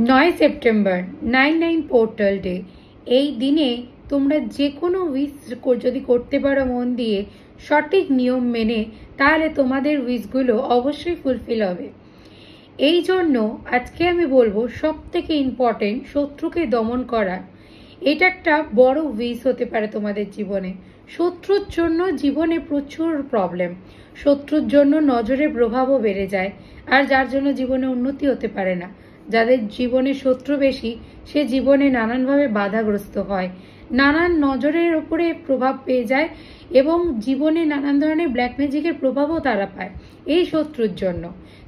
9 September 99 portal day. এই দিনে তোমরা যে কোনো উইশ যদি করতে পারো মন দিয়ে, সঠিক নিয়ম মেনে, তাহলে তোমাদের উইশগুলো অবশ্যই ফুলফিল হবে। এই জন্য আজকে আমি বলবো সব থেকে ইম্পর্টেন্ট শত্রুকে দমন করা। এটা একটা বড় উইশ হতে পারে তোমাদের জীবনে। শত্রুর জন্য জীবনে প্রচুর প্রবলেম, শত্রুর জন্য নজরের প্রভাবও বেড়ে যায়, আর যার জন্য জীবনে উন্নতি হতে পারে না। যাদের জীবনে শত্রু বেশি, সে জীবনে নানানভাবে বাধাগ্রস্ত হয়, নানান নজরের ওপরে প্রভাব পেয়ে যায় এবং জীবনে নানান ধরনের ব্ল্যাক ম্যাজিকের প্রভাবও তারা পায় এই শত্রুর জন্য।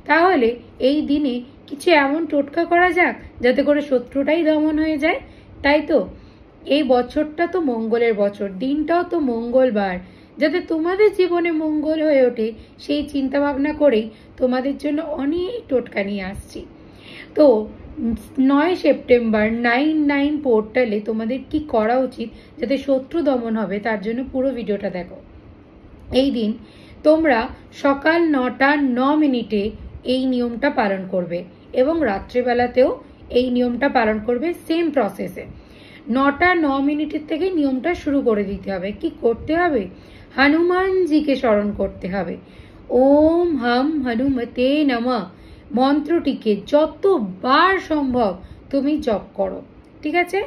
তাহলে এই দিনে কিছু এমন টোটকা করা যাক যাতে করে শত্রুটাই দমন হয়ে যায়, তাই তো? এই বছরটা তো মঙ্গলের বছর, দিনটাও তো মঙ্গলবার, যাতে তোমাদের জীবনে মঙ্গল হয়ে ওঠে সেই চিন্তা ভাবনা করেই তোমাদের জন্য অনেক টোটকা নিয়ে আসছি। তো 9 সেপ্টেম্বর 99 পোর্টালে তোমাদের কি করা উচিত যাতে শত্রু দমন হবে, তার জন্য পুরো ভিডিওটা দেখো। এই দিন তোমরা সকাল 9টা 9 মিনিটে এই নিয়মটা পালন করবে এবং রাত্রিবেলাতেও এই নিয়মটা পালন করবে সেম প্রসেসে। 9টা 9 মিনিটের থেকে নিয়মটা শুরু করে দিতে হবে। কি করতে হবে? হনুমানজিকে স্মরণ করতে হবে। ওম হাম হনুমতে নমঃ মন্ত্রটিকে যতবার সম্ভব তুমি জপ করো, ঠিক আছে?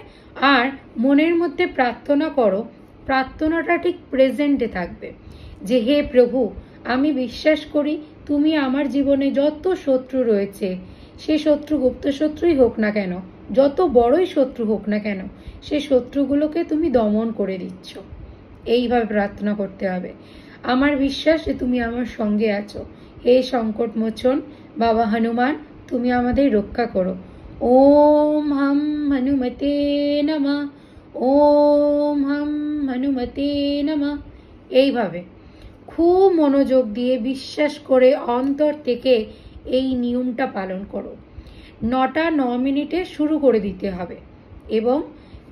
আর মনের মধ্যে প্রার্থনা করো, প্রার্থনাটা ঠিক প্রেজেন্টে থাকবে যে হে প্রভু, আমি বিশ্বাস করি তুমি আমার জীবনে যত শত্রু রয়েছে, সে শত্রু গুপ্ত শত্রুই হোক না কেন, যত বড়ই শত্রু হোক না কেন, সে শত্রুগুলোকে তুমি দমন করে দিচ্ছ। এইভাবে প্রার্থনা করতে হবে। আমার বিশ্বাস যে তুমি আমার সঙ্গে আছো। হে সংকট মোচন বাবা হনুমান, তুমি আমাদের রক্ষা করো। ওম হাম হনুমতে নমঃ, ওম হাম হনুমতে নমঃ। এইভাবে খুব মনোযোগ দিয়ে বিশ্বাস করে অন্তর থেকে এই নিয়মটা পালন করো। 9টা 9 মিনিটে শুরু করে দিতে হবে এবং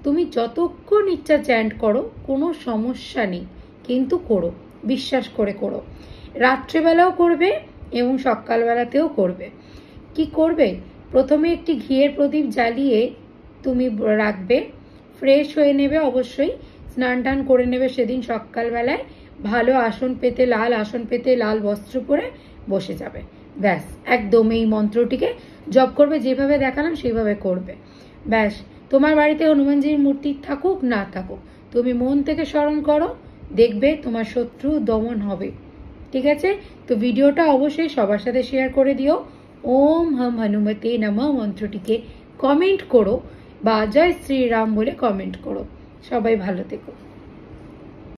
তুমি যতক্ষণ ইচ্ছা চ্যান্ট করো, কোনো সমস্যা নেই, কিন্তু করো, বিশ্বাস করে করো। রাত্রেবেলাও করবে এবং সকালবেলাতেও করবে। কি করবে? প্রথমে একটি ঘিয়ের প্রদীপ জ্বালিয়ে তুমি রাখবে, ফ্রেশ হয়ে নেবে, অবশ্যই স্নান টান করে নেবে সেদিন সকালবেলায়, ভালো আসন পেতে, লাল আসন পেতে, লাল বস্ত্র পরে বসে যাবে। ব্যাস, একদম এই মন্ত্রটিকে জপ করবে, যেভাবে দেখালাম সেইভাবে করবে। ব্যাস, তোমার বাড়িতে হনুমানজির মূর্তি থাকুক না থাকুক, তুমি মন থেকে স্মরণ করো, দেখবে তোমার শত্রু দমন হবে। ঠিক আছে? তো ভিডিওটা অবশ্যই সবার সাথে শেয়ার করে দিও। ওম হাম হনুমতে নমঃ মন্ত্রটিকে কমেন্ট করো বা জয় শ্রীরাম বলে কমেন্ট করো। সবাই ভালো থেকো।